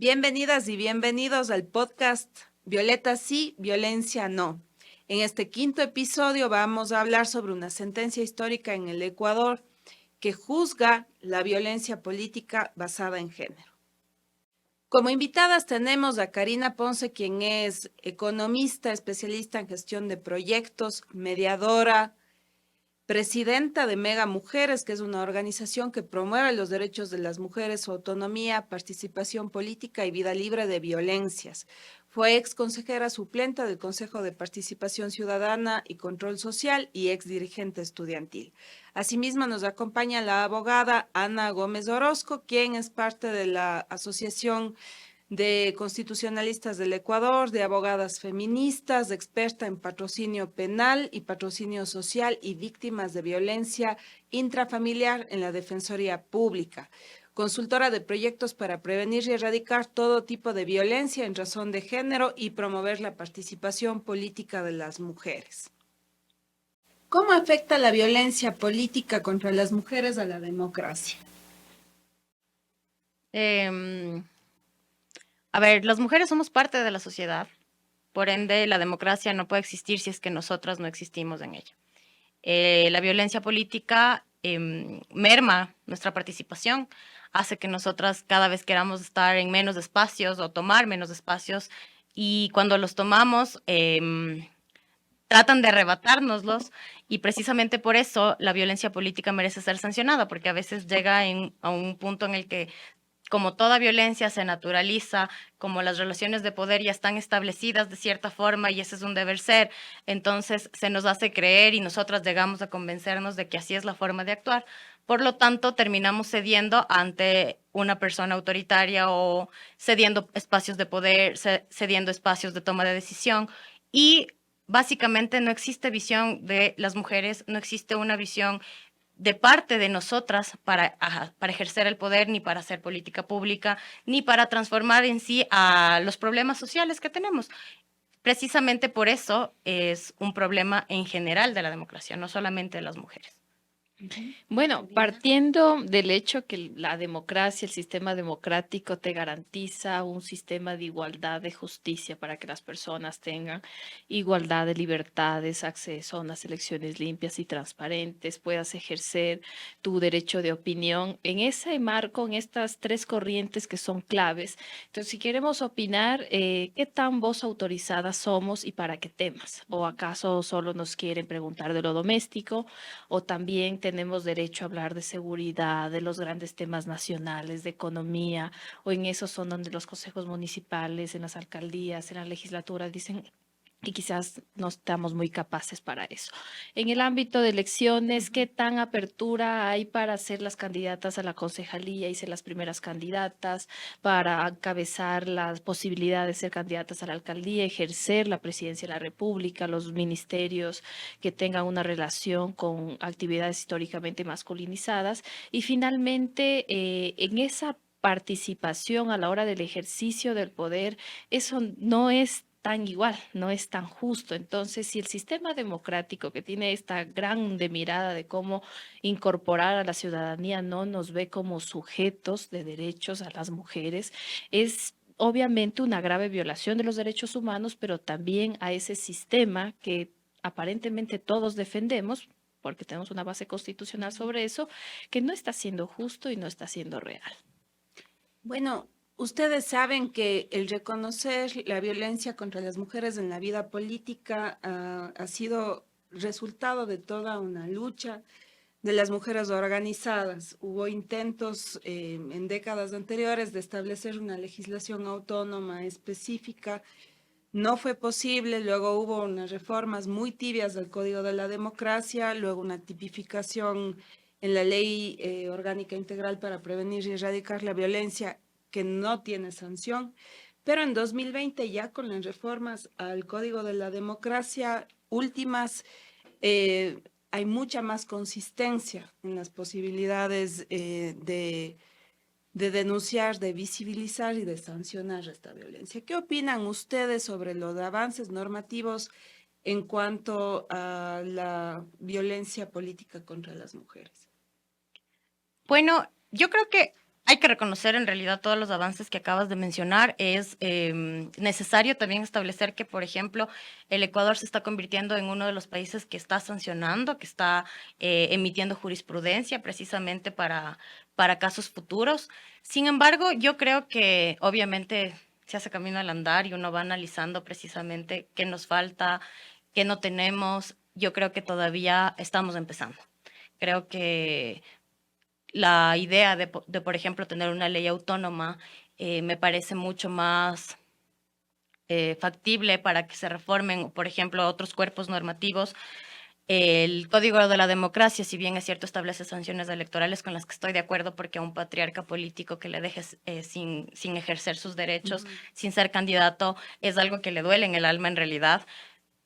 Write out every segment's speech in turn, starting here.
Bienvenidas y bienvenidos al podcast Violeta sí, violencia no. En este quinto episodio vamos a hablar sobre una sentencia histórica en el Ecuador que juzga la violencia política basada en género. Como invitadas tenemos a Karina Ponce, quien es economista, especialista en gestión de proyectos, mediadora, presidenta de Mega Mujeres, que es una organización que promueve los derechos de las mujeres, su autonomía, participación política y vida libre de violencias. Fue ex consejera suplente del Consejo de Participación Ciudadana y Control Social y ex dirigente estudiantil. Asimismo, nos acompaña la abogada Ana Gómez Orozco, quien es parte de la Asociación de constitucionalistas del Ecuador, de abogadas feministas, experta en patrocinio penal y patrocinio social y víctimas de violencia intrafamiliar en la Defensoría Pública, consultora de proyectos para prevenir y erradicar todo tipo de violencia en razón de género y promover la participación política de las mujeres. ¿Cómo afecta la violencia política contra las mujeres a la democracia? A ver, las mujeres somos parte de la sociedad, por ende la democracia no puede existir si es que nosotras no existimos en ella. La violencia política merma nuestra participación, hace que nosotras cada vez queramos estar en menos espacios o tomar menos espacios, y cuando los tomamos tratan de arrebatárnoslos, y precisamente por eso la violencia política merece ser sancionada, porque a veces llega a un punto en el que, como toda violencia, se naturaliza, como las relaciones de poder ya están establecidas de cierta forma y ese es un deber ser, entonces se nos hace creer y nosotras llegamos a convencernos de que así es la forma de actuar. Por lo tanto, terminamos cediendo ante una persona autoritaria o cediendo espacios de poder, cediendo espacios de toma de decisión, y básicamente no existe visión de las mujeres, no existe una visión de parte de nosotras para ejercer el poder, ni para hacer política pública, ni para transformar en sí a los problemas sociales que tenemos. Precisamente por eso es un problema en general de la democracia, no solamente de las mujeres. Bueno, partiendo del hecho que la democracia, el sistema democrático te garantiza un sistema de igualdad, de justicia para que las personas tengan igualdad de libertades, acceso a unas elecciones limpias y transparentes, puedas ejercer tu derecho de opinión. En ese marco, en estas tres corrientes que son claves, entonces si queremos opinar, ¿qué tan voz autorizada somos y para qué temas? ¿O acaso solo nos quieren preguntar de lo doméstico? ¿O también tenemos derecho a hablar de seguridad, de los grandes temas nacionales, de economía, o en esos son donde los consejos municipales, en las alcaldías, en la legislatura dicen y quizás no estamos muy capaces para eso? En el ámbito de elecciones, ¿qué tan apertura hay para ser las candidatas a la concejalía y ser las primeras candidatas, para encabezar las posibilidades de ser candidatas a la alcaldía, ejercer la presidencia de la República, los ministerios que tengan una relación con actividades históricamente masculinizadas? Y finalmente, en esa participación a la hora del ejercicio del poder, eso no es tan igual, no es tan justo. Entonces, si el sistema democrático que tiene esta grande mirada de cómo incorporar a la ciudadanía no nos ve como sujetos de derechos a las mujeres, es obviamente una grave violación de los derechos humanos, pero también a ese sistema que aparentemente todos defendemos, porque tenemos una base constitucional sobre eso, que no está siendo justo y no está siendo real. Bueno, ustedes saben que el reconocer la violencia contra las mujeres en la vida política ha sido resultado de toda una lucha de las mujeres organizadas. Hubo intentos en décadas anteriores de establecer una legislación autónoma específica. No fue posible, luego hubo unas reformas muy tibias del Código de la Democracia, luego una tipificación en la Ley Orgánica Integral para Prevenir y Erradicar la Violencia que no tiene sanción, pero en 2020 ya con las reformas al Código de la Democracia últimas, hay mucha más consistencia en las posibilidades de denunciar, de visibilizar y de sancionar esta violencia. ¿Qué opinan ustedes sobre los avances normativos en cuanto a la violencia política contra las mujeres? Bueno, yo creo que hay que reconocer en realidad todos los avances que acabas de mencionar. Es necesario también establecer que, por ejemplo, el Ecuador se está convirtiendo en uno de los países que está sancionando, que está emitiendo jurisprudencia precisamente para casos futuros. Sin embargo, yo creo que obviamente se hace camino al andar y uno va analizando precisamente qué nos falta, qué no tenemos. Yo creo que todavía estamos empezando. Creo que la idea de, por ejemplo, tener una ley autónoma me parece mucho más factible para que se reformen, por ejemplo, otros cuerpos normativos. El Código de la Democracia, si bien es cierto, establece sanciones electorales con las que estoy de acuerdo, porque a un patriarca político que le dejes sin ejercer sus derechos, sin ser candidato, es algo que le duele en el alma en realidad.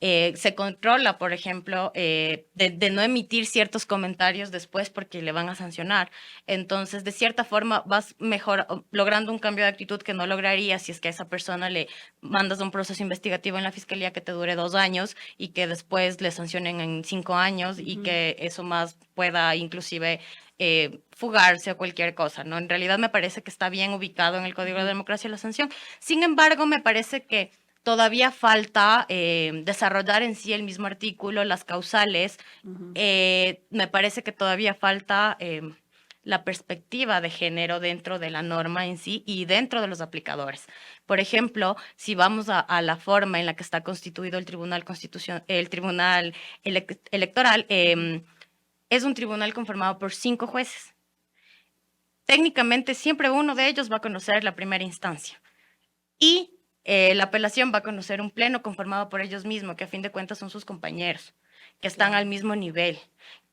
Se controla, por ejemplo, de no emitir ciertos comentarios después porque le van a sancionar. Entonces, de cierta forma, vas mejor logrando un cambio de actitud que no lograrías si es que a esa persona le mandas un proceso investigativo en la fiscalía que te dure 2 años y que después le sancionen en 5 años y que eso más pueda inclusive fugarse o cualquier cosa, ¿no? En realidad me parece que está bien ubicado en el Código de Democracia la sanción. Sin embargo, me parece que todavía falta desarrollar en sí el mismo artículo, las causales. Me parece que todavía falta la perspectiva de género dentro de la norma en sí y dentro de los aplicadores. Por ejemplo, si vamos a la forma en la que está constituido el Tribunal Electoral, es un tribunal conformado por 5 jueces. Técnicamente, siempre uno de ellos va a conocer la primera instancia. Y la apelación va a conocer un pleno conformado por ellos mismos, que a fin de cuentas son sus compañeros, que están al mismo nivel,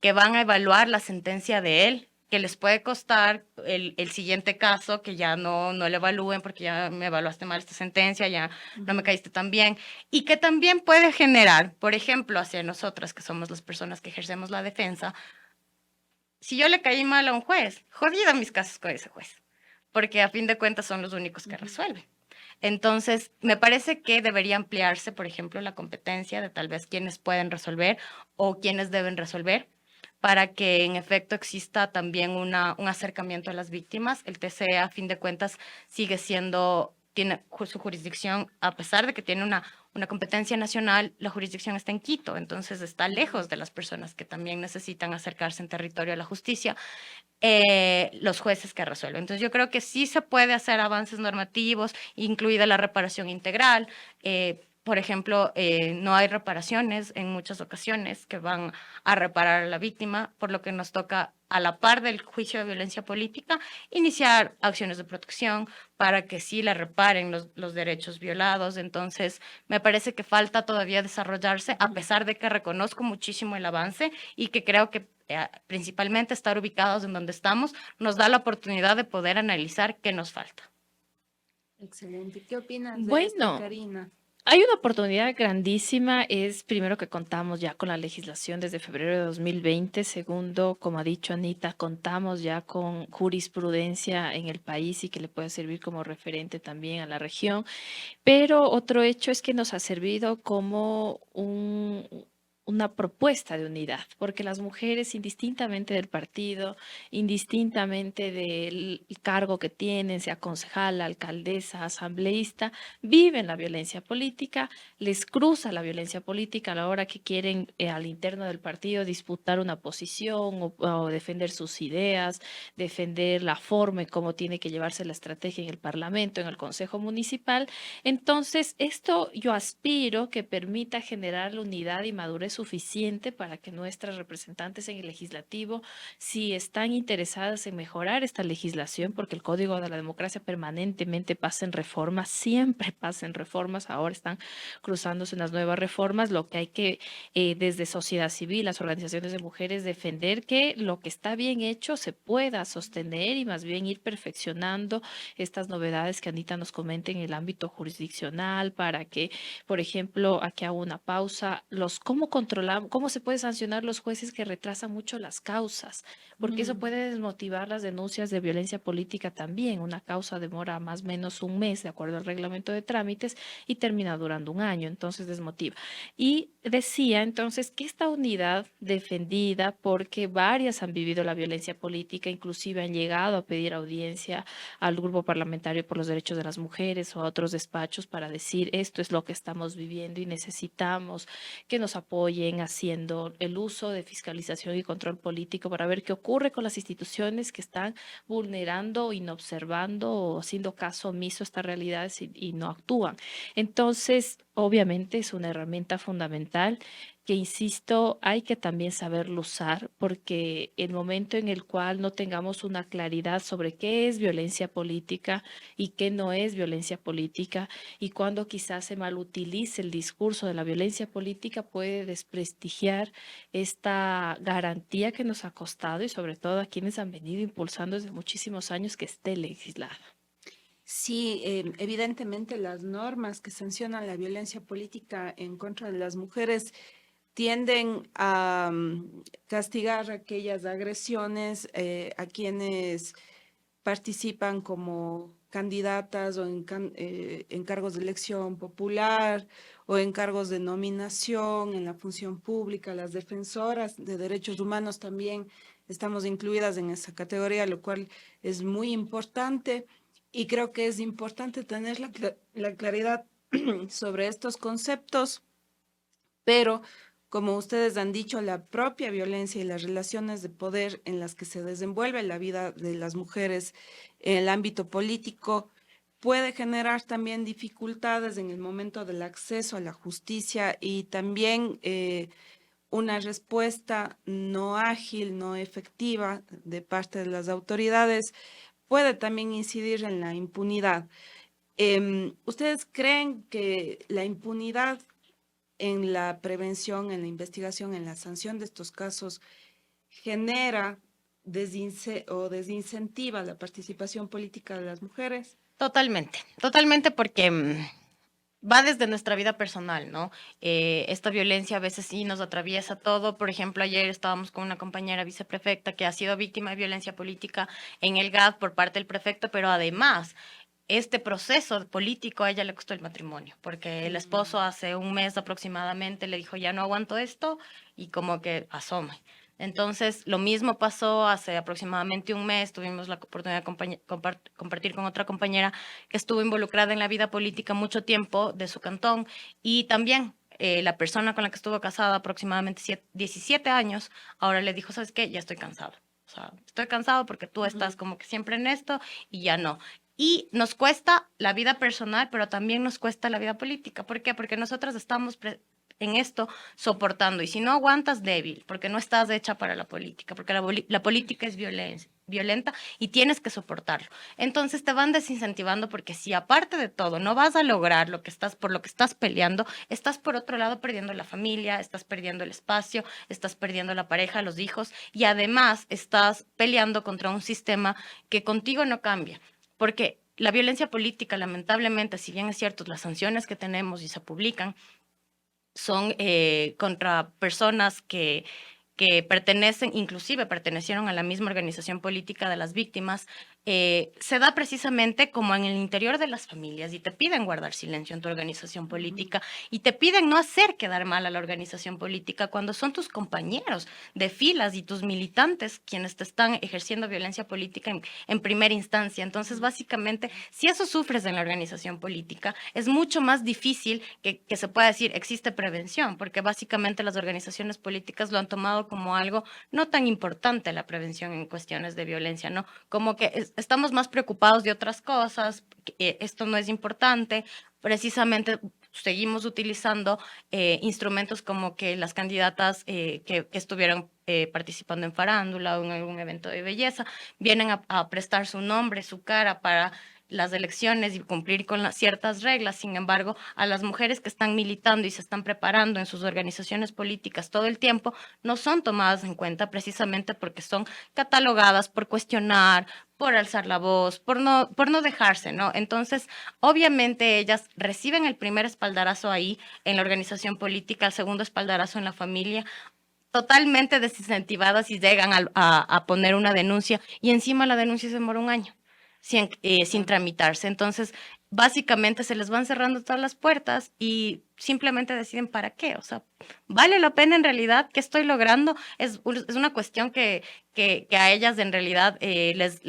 que van a evaluar la sentencia de él, que les puede costar el siguiente caso, que ya no le evalúen porque ya me evaluaste mal esta sentencia, ya no me caíste tan bien, y que también puede generar, por ejemplo, hacia nosotras, que somos las personas que ejercemos la defensa, si yo le caí mal a un juez, jodido mis casos con ese juez, porque a fin de cuentas son los únicos que resuelven. Entonces, me parece que debería ampliarse, por ejemplo, la competencia de tal vez quienes pueden resolver o quienes deben resolver, para que en efecto exista también un acercamiento a las víctimas. El TCE, a fin de cuentas, tiene su jurisdicción, a pesar de que tiene una competencia nacional, la jurisdicción está en Quito, entonces está lejos de las personas que también necesitan acercarse en territorio a la justicia. Los jueces que resuelven. Entonces yo creo que sí se puede hacer avances normativos, incluida la reparación integral. Por ejemplo, no hay reparaciones en muchas ocasiones que van a reparar a la víctima, por lo que nos toca, a la par del juicio de violencia política, iniciar acciones de protección para que sí le reparen los derechos violados. Entonces, me parece que falta todavía desarrollarse, a pesar de que reconozco muchísimo el avance y que creo que principalmente estar ubicados en donde estamos nos da la oportunidad de poder analizar qué nos falta. Excelente. ¿Qué opinas de esto, Bueno, Karina? hay una oportunidad grandísima. Es primero que contamos ya con la legislación desde febrero de 2020. Segundo, como ha dicho Anita, contamos ya con jurisprudencia en el país y que le puede servir como referente también a la región. Pero otro hecho es que nos ha servido como una propuesta de unidad, porque las mujeres, indistintamente del partido, indistintamente del cargo que tienen, sea concejala, alcaldesa, asambleísta, viven la violencia política, les cruza la violencia política a la hora que quieren al interno del partido disputar una posición o defender sus ideas, defender la forma en cómo tiene que llevarse la estrategia en el Parlamento, en el Consejo Municipal. Entonces, esto yo aspiro que permita generar la unidad y madurez suficiente para que nuestras representantes en el legislativo, si están interesadas en mejorar esta legislación, porque el Código de la Democracia permanentemente pasa en reformas, siempre pasa en reformas, ahora están cruzándose en las nuevas reformas, lo que hay que desde sociedad civil, las organizaciones de mujeres, defender que lo que está bien hecho se pueda sostener y más bien ir perfeccionando estas novedades que Anita nos comenta en el ámbito jurisdiccional para que, por ejemplo, aquí hago una pausa, cómo controlamos, cómo se puede sancionar los jueces que retrasan mucho las causas? Porque eso puede desmotivar las denuncias de violencia política también. Una causa demora más o menos un mes, de acuerdo al reglamento de trámites, y termina durando un año, entonces desmotiva. Y decía entonces que esta unidad defendida, porque varias han vivido la violencia política, inclusive han llegado a pedir audiencia al Grupo Parlamentario por los Derechos de las Mujeres o a otros despachos para decir esto es lo que estamos viviendo y necesitamos que nos apoyen haciendo el uso de fiscalización y control político para ver qué ocurre con las instituciones que están vulnerando, inobservando o haciendo caso omiso a estas realidades y no actúan. Entonces, obviamente es una herramienta fundamental que, insisto, hay que también saberlo usar, porque el momento en el cual no tengamos una claridad sobre qué es violencia política y qué no es violencia política, y cuando quizás se malutilice el discurso de la violencia política, puede desprestigiar esta garantía que nos ha costado y sobre todo a quienes han venido impulsando desde muchísimos años que esté legislada. Sí, evidentemente las normas que sancionan la violencia política en contra de las mujeres tienden a castigar aquellas agresiones a quienes participan como candidatas o en cargos de elección popular o en cargos de nominación en la función pública. Las defensoras de derechos humanos también estamos incluidas en esa categoría, lo cual es muy importante y creo que es importante tener la claridad sobre estos conceptos, pero como ustedes han dicho, la propia violencia y las relaciones de poder en las que se desenvuelve la vida de las mujeres en el ámbito político puede generar también dificultades en el momento del acceso a la justicia y también una respuesta no ágil, no efectiva de parte de las autoridades puede también incidir en la impunidad. ¿Ustedes creen que la impunidad en la prevención, en la investigación, en la sanción de estos casos genera o desincentiva la participación política de las mujeres? Totalmente, totalmente porque va desde nuestra vida personal, ¿no? Esta violencia a veces sí nos atraviesa todo. Por ejemplo, ayer estábamos con una compañera viceprefecta que ha sido víctima de violencia política en el GAD por parte del prefecto, pero además este proceso político a ella le costó el matrimonio, porque el esposo hace un mes aproximadamente le dijo, ya no aguanto esto, y como que asoma. Entonces, lo mismo pasó hace aproximadamente un mes, tuvimos la oportunidad de compartir con otra compañera que estuvo involucrada en la vida política mucho tiempo de su cantón, y también la persona con la que estuvo casada aproximadamente 17 años, ahora le dijo, ¿sabes qué? Ya estoy cansado. O sea, estoy cansado porque tú estás como que siempre en esto y ya no. Y nos cuesta la vida personal, pero también nos cuesta la vida política. ¿Por qué? Porque nosotras estamos en esto soportando. Y si no aguantas, débil, porque no estás hecha para la política, porque la política es violenta y tienes que soportarlo. Entonces te van desincentivando porque si aparte de todo no vas a lograr lo que estás por lo que estás peleando, estás por otro lado perdiendo la familia, estás perdiendo el espacio, estás perdiendo la pareja, los hijos y además estás peleando contra un sistema que contigo no cambia. Porque la violencia política, lamentablemente, si bien es cierto, las sanciones que tenemos y se publican son contra personas que pertenecen, inclusive pertenecieron a la misma organización política de las víctimas, se da precisamente como en el interior de las familias y te piden guardar silencio en tu organización política y te piden no hacer quedar mal a la organización política cuando son tus compañeros de filas y tus militantes quienes te están ejerciendo violencia política en primera instancia. Entonces, básicamente, si eso sufres en la organización política, es mucho más difícil que se pueda decir existe prevención, porque básicamente las organizaciones políticas lo han tomado como algo no tan importante la prevención en cuestiones de violencia, ¿no? Como que estamos más preocupados de otras cosas, esto no es importante, precisamente seguimos utilizando instrumentos como que las candidatas que estuvieron participando en farándula o en algún evento de belleza vienen a prestar su nombre, su cara para las elecciones y cumplir con ciertas reglas. Sin embargo, a las mujeres que están militando y se están preparando en sus organizaciones políticas todo el tiempo, no son tomadas en cuenta precisamente porque son catalogadas por cuestionar, por alzar la voz, por no dejarse, ¿no? Entonces, obviamente ellas reciben el primer espaldarazo ahí en la organización política, el segundo espaldarazo en la familia, totalmente desincentivadas y llegan a poner una denuncia y encima la denuncia se demora un año sin tramitarse. Entonces, básicamente se les van cerrando todas las puertas y simplemente deciden para qué. O sea, ¿vale la pena en realidad? ¿Qué estoy logrando? Es una cuestión que a ellas en realidad les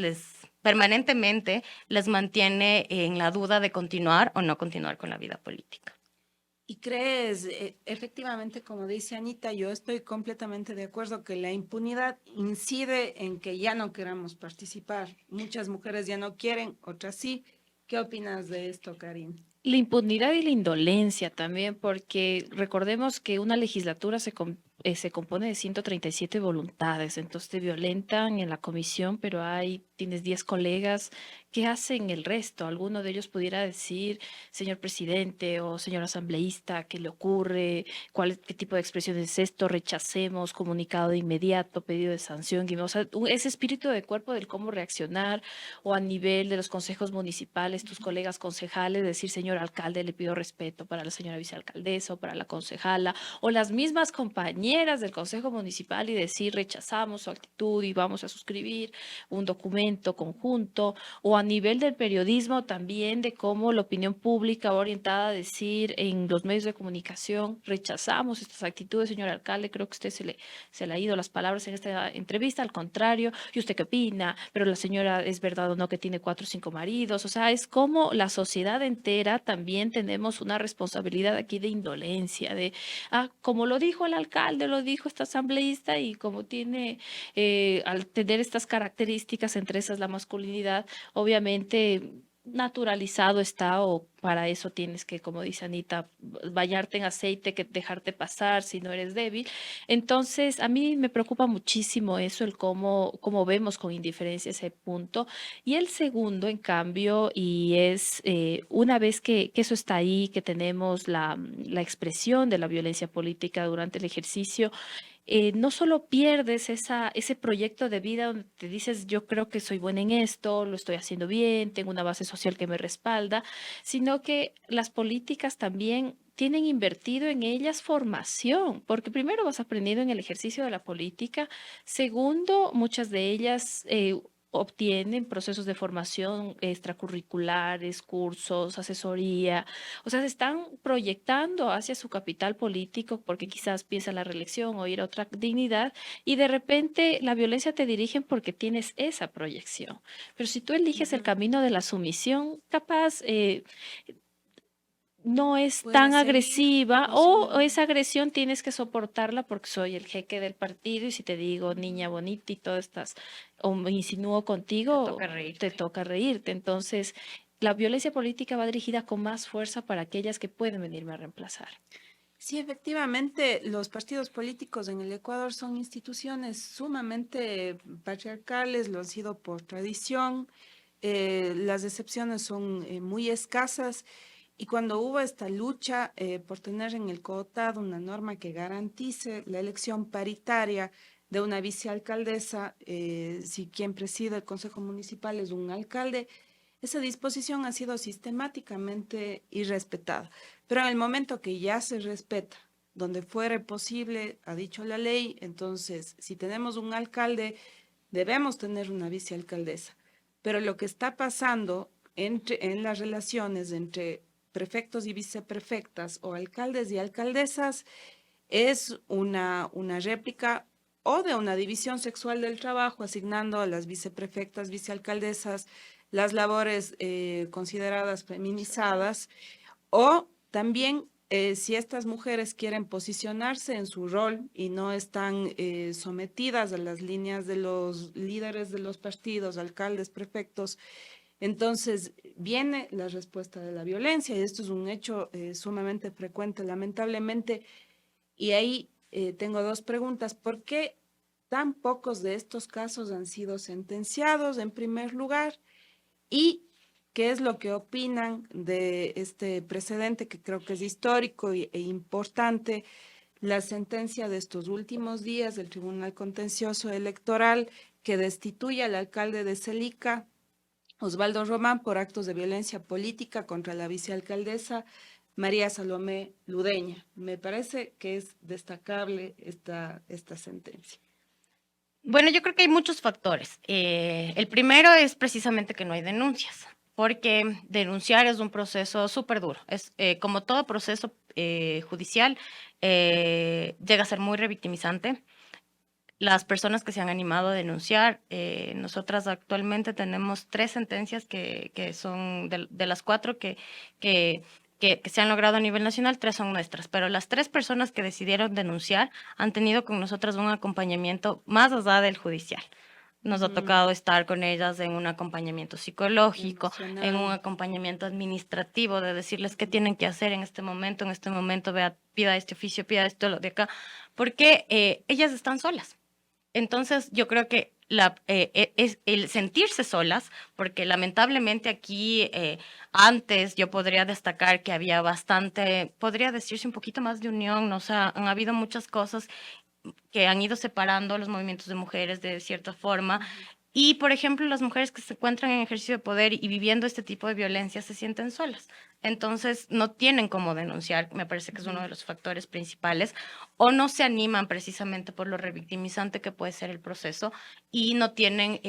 permanentemente les mantiene en la duda de continuar o no continuar con la vida política. ¿Y crees, efectivamente, como dice Anita, yo estoy completamente de acuerdo que la impunidad incide en que ya no queramos participar? Muchas mujeres ya no quieren, otras sí. ¿Qué opinas de esto, Karin? La impunidad y la indolencia también, porque recordemos que una legislatura se compone de 137 voluntades, entonces te violentan en la comisión, pero tienes 10 colegas que hacen el resto. Alguno de ellos pudiera decir, señor presidente o señor asambleísta, ¿qué le ocurre? ¿Qué tipo de expresión es esto? Rechacemos, comunicado de inmediato, pedido de sanción. O sea, ese espíritu de cuerpo del cómo reaccionar, o a nivel de los consejos municipales, tus colegas concejales, decir, señor alcalde, le pido respeto para la señora vicealcaldesa o para la concejala, o las mismas compañeras del consejo municipal y decir, rechazamos su actitud y vamos a suscribir un documento conjunto, o a nivel del periodismo también de cómo la opinión pública va orientada a decir en los medios de comunicación, rechazamos estas actitudes, señor alcalde, creo que usted se le ha ido las palabras en esta entrevista, al contrario, ¿y usted qué opina? Pero la señora, ¿es verdad o no que tiene 4 o 5 maridos? O sea, es como la sociedad entera también tenemos una responsabilidad aquí de indolencia, como lo dijo el alcalde, lo dijo esta asambleísta, y como al tener estas características, entre esas la masculinidad, obviamente naturalizado está, o para eso tienes que, como dice Anita, bañarte en aceite, que dejarte pasar si no eres débil. Entonces, a mí me preocupa muchísimo eso, el cómo vemos con indiferencia ese punto. Y el segundo, en cambio, y es una vez que eso está ahí, que tenemos la expresión de la violencia política durante el ejercicio, no solo pierdes ese proyecto de vida donde te dices, yo creo que soy buena en esto, lo estoy haciendo bien, tengo una base social que me respalda, sino que las políticas también tienen invertido en ellas formación, porque primero vas aprendiendo en el ejercicio de la política, segundo, muchas de ellas obtienen procesos de formación extracurriculares, cursos, asesoría, o sea, se están proyectando hacia su capital político porque quizás piensa la reelección o ir a otra dignidad, y de repente la violencia te dirigen porque tienes esa proyección. Pero si tú eliges el camino de la sumisión, capaz no es Puede tan seguir agresiva, o funcionando. esa agresión tienes que soportarla porque soy el jeque del partido, y si te digo niña bonita y todas estas, o me insinúo Te contigo, toca te reírte. toca reírte. Entonces, la violencia política va dirigida con más fuerza para aquellas que pueden venirme a reemplazar. Sí, efectivamente, los partidos políticos en el Ecuador son instituciones sumamente patriarcales, lo han sido por tradición. Las excepciones son muy escasas, y cuando hubo esta lucha por tener en el COTAD una norma que garantice la elección paritaria de una vicealcaldesa, si quien preside el Consejo Municipal es un alcalde, esa disposición ha sido sistemáticamente irrespetada. Pero en el momento que ya se respeta, donde fuere posible, ha dicho la ley, entonces si tenemos un alcalde, debemos tener una vicealcaldesa. Pero lo que está pasando en las relaciones entre prefectos y viceprefectas, o alcaldes y alcaldesas, es una réplica o de una división sexual del trabajo, asignando a las viceprefectas, vicealcaldesas las labores consideradas feminizadas, o también si estas mujeres quieren posicionarse en su rol y no están sometidas a las líneas de los líderes de los partidos, alcaldes, prefectos, entonces viene la respuesta de la violencia, y esto es un hecho sumamente frecuente, lamentablemente. Y ahí tengo dos preguntas. ¿Por qué tan pocos de estos casos han sido sentenciados en primer lugar? Y qué es lo que opinan de este precedente que creo que es histórico e importante, la sentencia de estos últimos días del Tribunal Contencioso Electoral que destituye al alcalde de Celica, Osvaldo Román, por actos de violencia política contra la vicealcaldesa María Salomé Ludeña. Me parece que es destacable esta sentencia. Bueno, yo creo que hay muchos factores. El primero es precisamente que no hay denuncias, porque denunciar es un proceso súper duro. Es como todo proceso judicial, llega a ser muy revictimizante. Las personas que se han animado a denunciar, nosotras actualmente tenemos 3 sentencias que son de las 4 que se han logrado a nivel nacional, 3 son nuestras, pero las 3 personas que decidieron denunciar han tenido con nosotras un acompañamiento más allá del judicial. Nos ha tocado estar con ellas en un acompañamiento psicológico, en un acompañamiento administrativo, de decirles qué tienen que hacer en este momento, vea, pida este oficio, pida esto, lo de acá, porque ellas están solas. Entonces, yo creo que es el sentirse solas, porque lamentablemente aquí antes yo podría destacar que había bastante, podría decirse un poquito más de unión, ¿no? O sea, han habido muchas cosas que han ido separando los movimientos de mujeres de cierta forma. Y, por ejemplo, las mujeres que se encuentran en ejercicio de poder y viviendo este tipo de violencia se sienten solas. Entonces, no tienen cómo denunciar, me parece que es uno de los factores principales, o no se animan precisamente por lo revictimizante que puede ser el proceso y no tienen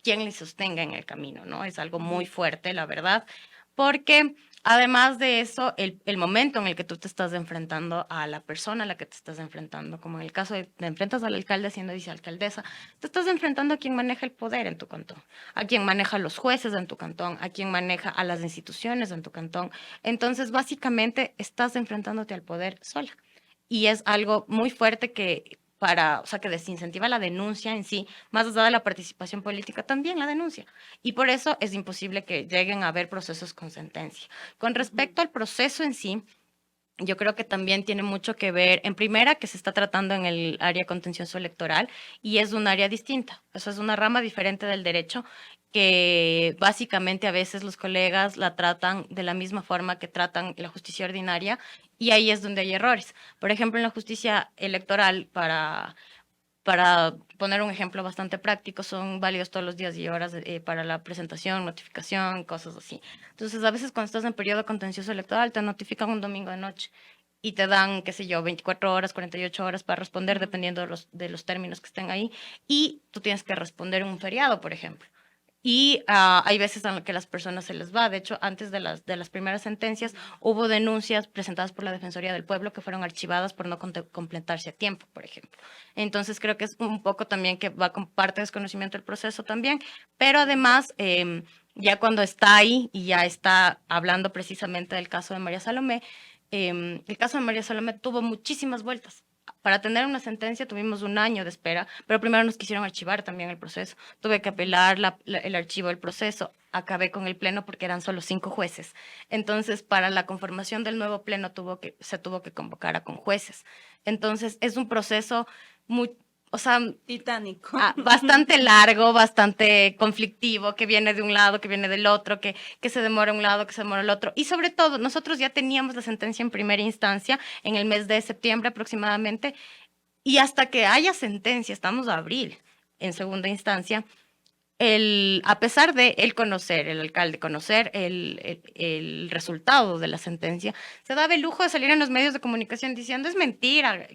quien les sostenga en el camino, ¿no? Es algo muy fuerte, la verdad, porque además de eso, el momento en el que tú te estás enfrentando a la persona a la que te estás enfrentando, como en el caso de te enfrentas al alcalde siendo vicealcaldesa, te estás enfrentando a quien maneja el poder en tu cantón, a quien maneja a los jueces en tu cantón, a quien maneja a las instituciones en tu cantón. Entonces, básicamente, estás enfrentándote al poder sola. Y es algo muy fuerte o sea, que desincentiva la denuncia en sí, más allá de la participación política, también la denuncia. Y por eso es imposible que lleguen a haber procesos con sentencia. Con respecto al proceso en sí, yo creo que también tiene mucho que ver, en primera, que se está tratando en el área contencioso electoral y es un área distinta, eso es una rama diferente del derecho que básicamente a veces los colegas la tratan de la misma forma que tratan la justicia ordinaria y ahí es donde hay errores. Por ejemplo, en la justicia electoral, para poner un ejemplo bastante práctico, son válidos todos los días y horas para la presentación, notificación, cosas así. Entonces, a veces cuando estás en periodo contencioso electoral, te notifican un domingo de noche y te dan, qué sé yo, 24 horas, 48 horas para responder, dependiendo de los términos que estén ahí, y tú tienes que responder en un feriado, por ejemplo. Y hay veces en las que las personas se les va. De hecho, antes de las primeras sentencias, hubo denuncias presentadas por la Defensoría del Pueblo que fueron archivadas por no completarse a tiempo, por ejemplo. Entonces, creo que es un poco también que va con parte de desconocimiento del proceso también, pero además, ya cuando está ahí y ya está hablando precisamente del caso de María Salomé, el caso de María Salomé tuvo muchísimas vueltas. Para tener una sentencia tuvimos un año de espera, pero primero nos quisieron archivar también el proceso. Tuve que apelar el archivo del proceso. Acabé con el pleno porque eran solo 5 jueces. Entonces, para la conformación del nuevo pleno se tuvo que convocar a con jueces. Entonces, es un proceso muy, o sea, titánico. Bastante largo, bastante conflictivo, que viene de un lado, que viene del otro, que se demora un lado, que se demora el otro. Y sobre todo, nosotros ya teníamos la sentencia en primera instancia en el mes de septiembre aproximadamente, y hasta que haya sentencia, estamos a abril, en segunda instancia, a pesar de él conocer, el alcalde conocer el resultado de la sentencia, se daba el lujo de salir en los medios de comunicación diciendo es mentira,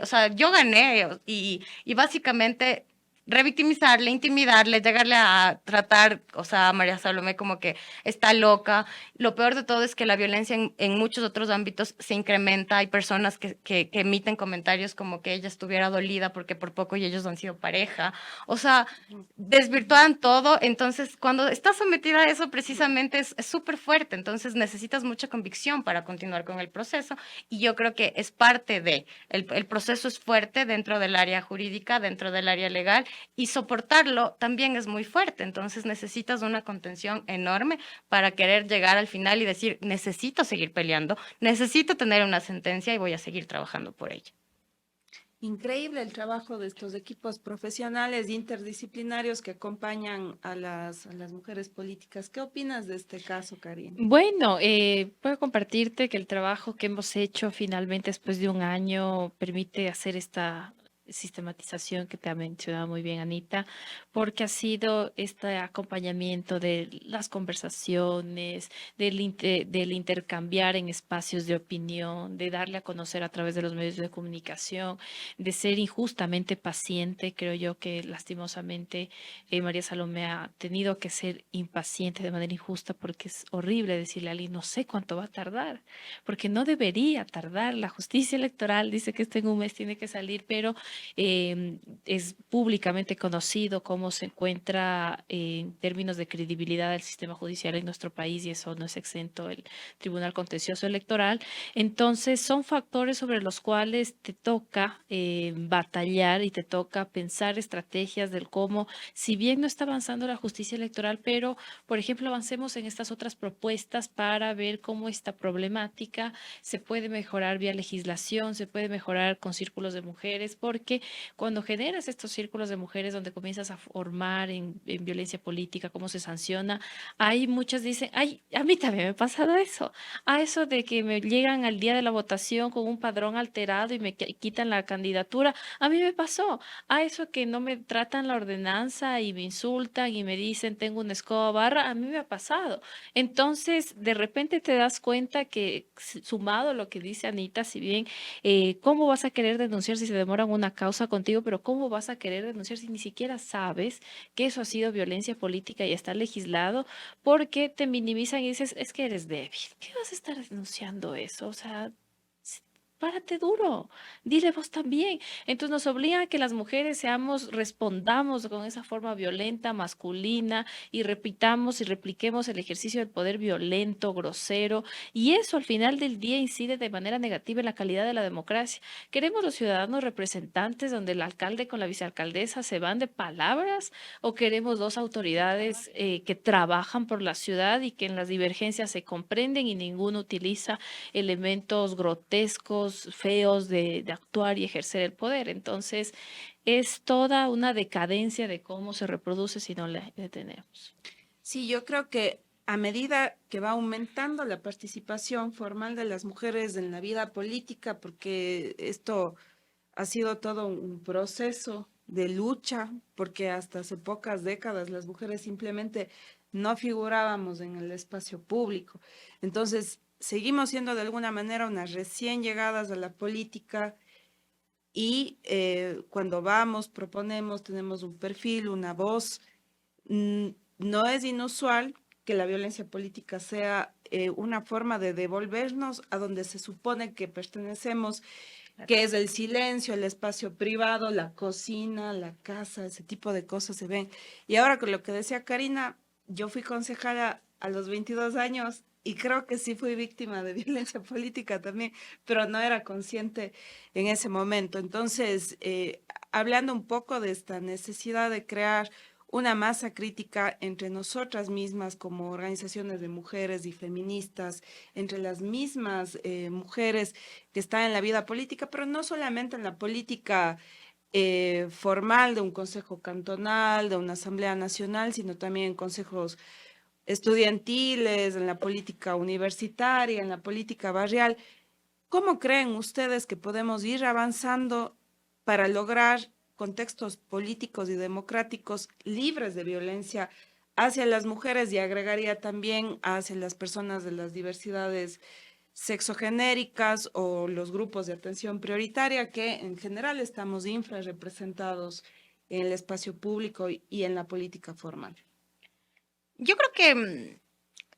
o sea, yo gané y básicamente revictimizarle, intimidarle, llegarle a tratar, o sea, a María Salomé como que está loca. Lo peor de todo es que la violencia en muchos otros ámbitos se incrementa. Hay personas que emiten comentarios como que ella estuviera dolida porque por poco y ellos han sido pareja. O sea, desvirtúan todo. Entonces, cuando estás sometida a eso, precisamente es súper fuerte. Entonces, necesitas mucha convicción para continuar con el proceso. Y yo creo que es parte el proceso es fuerte dentro del área jurídica, dentro del área legal, y soportarlo también es muy fuerte. Entonces necesitas una contención enorme para querer llegar al final y decir, necesito seguir peleando, necesito tener una sentencia y voy a seguir trabajando por ella. Increíble el trabajo de estos equipos profesionales interdisciplinarios que acompañan a las mujeres políticas. ¿Qué opinas de este caso, Karina? Bueno, puedo compartirte que el trabajo que hemos hecho finalmente después de un año permite hacer esta sistematización que te ha mencionado muy bien, Anita, porque ha sido este acompañamiento de las conversaciones, del intercambiar en espacios de opinión, de darle a conocer a través de los medios de comunicación, de ser injustamente paciente. Creo yo que lastimosamente María Salomé ha tenido que ser impaciente de manera injusta porque es horrible decirle a alguien, no sé cuánto va a tardar, porque no debería tardar. La justicia electoral dice que en un mes tiene que salir, pero es públicamente conocido cómo se encuentra en términos de credibilidad el sistema judicial en nuestro país y eso no es exento el Tribunal Contencioso Electoral. Entonces, son factores sobre los cuales te toca batallar y te toca pensar estrategias del cómo, si bien no está avanzando la justicia electoral, pero, por ejemplo, avancemos en estas otras propuestas para ver cómo esta problemática se puede mejorar vía legislación, se puede mejorar con círculos de mujeres, porque cuando generas estos círculos de mujeres donde comienzas a formar en violencia política, cómo se sanciona, hay muchas dicen, ay, a mí también me ha pasado eso, a eso de que me llegan al día de la votación con un padrón alterado y me quitan la candidatura, a mí me pasó, a eso que no me tratan la ordenanza y me insultan y me dicen tengo una escoba barra, a mí me ha pasado. Entonces, de repente te das cuenta que sumado a lo que dice Anita, si bien, ¿cómo vas a querer denunciar si se demoran una causa contigo? Pero ¿cómo vas a querer denunciar si ni siquiera sabes que eso ha sido violencia política y está legislado? Porque te minimizan y dices, es que eres débil. ¿Qué vas a estar denunciando eso? O sea, párate duro, dile vos también. Entonces nos obliga a que las mujeres respondamos con esa forma violenta, masculina, y repitamos y repliquemos el ejercicio del poder violento, grosero, y eso al final del día incide de manera negativa en la calidad de la democracia. Queremos los ciudadanos representantes donde el alcalde con la vicealcaldesa se van de palabras, o queremos dos autoridades que trabajan por la ciudad y que en las divergencias se comprenden y ninguno utiliza elementos grotescos, feos de actuar y ejercer el poder. Entonces, es toda una decadencia de cómo se reproduce si no le detenemos. Sí, yo creo que a medida que va aumentando la participación formal de las mujeres en la vida política, porque esto ha sido todo un proceso de lucha, porque hasta hace pocas décadas las mujeres simplemente no figurábamos en el espacio público. Entonces, seguimos siendo de alguna manera unas recién llegadas a la política y cuando vamos, proponemos, tenemos un perfil, una voz. No es inusual que la violencia política sea una forma de devolvernos a donde se supone que pertenecemos, que es el silencio, el espacio privado, la cocina, la casa, ese tipo de cosas se ven. Y ahora con lo que decía Karina, yo fui concejala a los 22 años y creo que sí fui víctima de violencia política también, pero no era consciente en ese momento. Entonces, hablando un poco de esta necesidad de crear una masa crítica entre nosotras mismas como organizaciones de mujeres y feministas, entre las mismas mujeres que están en la vida política, pero no solamente en la política formal de un consejo cantonal, de una asamblea nacional, sino también en consejos estudiantiles, en la política universitaria, en la política barrial. ¿Cómo creen ustedes que podemos ir avanzando para lograr contextos políticos y democráticos libres de violencia hacia las mujeres y agregaría también hacia las personas de las diversidades sexogenéricas o los grupos de atención prioritaria que en general estamos infrarrepresentados en el espacio público y en la política formal? Yo creo que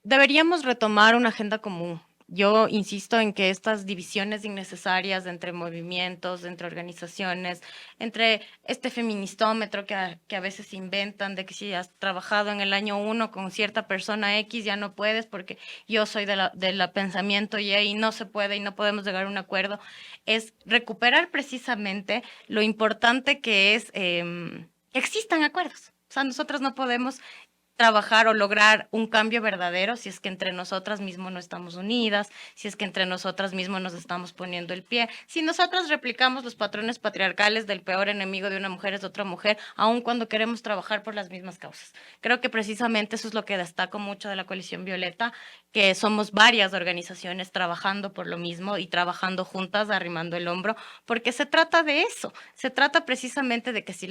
deberíamos retomar una agenda común. Yo insisto en que estas divisiones innecesarias entre movimientos, entre organizaciones, entre este feministómetro que a veces inventan de que si has trabajado en el año 1 con cierta persona X ya no puedes porque yo soy de la pensamiento Y y no se puede y no podemos llegar a un acuerdo, es recuperar precisamente lo importante que es que existan acuerdos. O sea, nosotros no podemos trabajar o lograr un cambio verdadero si es que entre nosotras mismas no estamos unidas, si es que entre nosotras mismas nos estamos poniendo el pie, si nosotras replicamos los patrones patriarcales del peor enemigo de una mujer es otra mujer, aun cuando queremos trabajar por las mismas causas. Creo que precisamente eso es lo que destaco mucho de la Coalición Violeta, que somos varias organizaciones trabajando por lo mismo y trabajando juntas, arrimando el hombro, porque se trata de eso, se trata precisamente de que si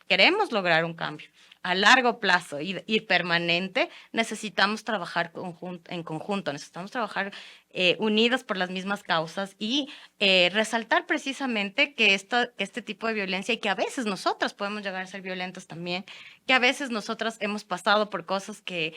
queremos lograr un cambio a largo plazo y permanente, necesitamos trabajar en conjunto, necesitamos trabajar unidas por las mismas causas y resaltar precisamente que este tipo de violencia y que a veces nosotras podemos llegar a ser violentas también, que a veces nosotras hemos pasado por cosas que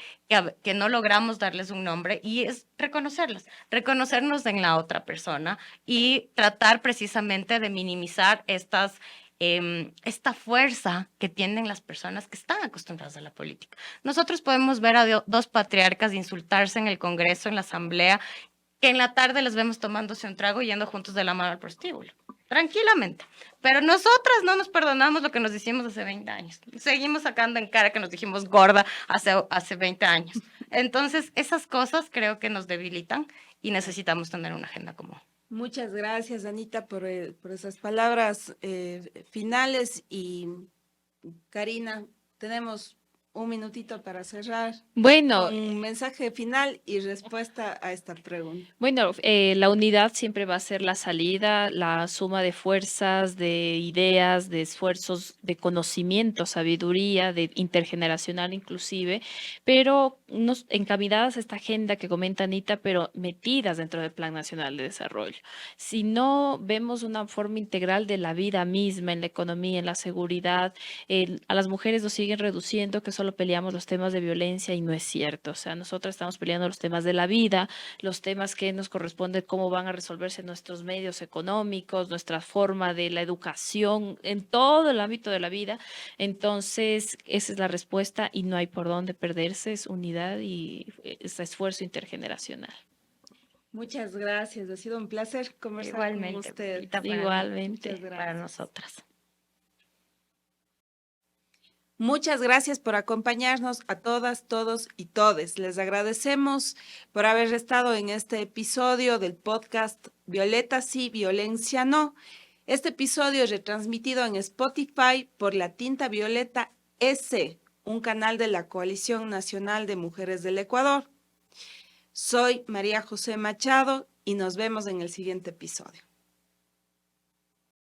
no logramos darles un nombre y es reconocernos en la otra persona y tratar precisamente de minimizar esta fuerza que tienen las personas que están acostumbradas a la política. Nosotros podemos ver a dos patriarcas insultarse en el Congreso, en la Asamblea, que en la tarde les vemos tomándose un trago y yendo juntos de la mano al prostíbulo, tranquilamente. Pero nosotras no nos perdonamos lo que nos hicimos hace 20 años. Seguimos sacando en cara que nos dijimos gorda hace 20 años. Entonces, esas cosas creo que nos debilitan y necesitamos tener una agenda común. Muchas gracias, Anita, por esas palabras finales. Y Karina, tenemos un minutito para cerrar. Bueno, Un mensaje final y respuesta a esta pregunta. Bueno, la unidad siempre va a ser la salida, la suma de fuerzas, de ideas, de esfuerzos, de conocimiento, sabiduría, de intergeneracional inclusive, pero encaminadas a esta agenda que comenta Anita, pero metidas dentro del Plan Nacional de Desarrollo. Si no vemos una forma integral de la vida misma, en la economía, en la seguridad, a las mujeres nos siguen reduciendo que solo peleamos los temas de violencia y no es cierto. O sea, nosotros estamos peleando los temas de la vida, los temas que nos corresponden, cómo van a resolverse nuestros medios económicos, nuestra forma de la educación, en todo el ámbito de la vida. Entonces, esa es la respuesta y no hay por dónde perderse, es unidad y es esfuerzo intergeneracional. Muchas gracias, ha sido un placer conversar Igualmente, con usted. Igualmente. Muchas gracias. Para nosotras. Muchas gracias por acompañarnos a todas, todos y todes. Les agradecemos por haber estado en este episodio del podcast Violeta sí, violencia no. Este episodio es retransmitido en Spotify por La Tinta Violeta S, un canal de la Coalición Nacional de Mujeres del Ecuador. Soy María José Machado y nos vemos en el siguiente episodio.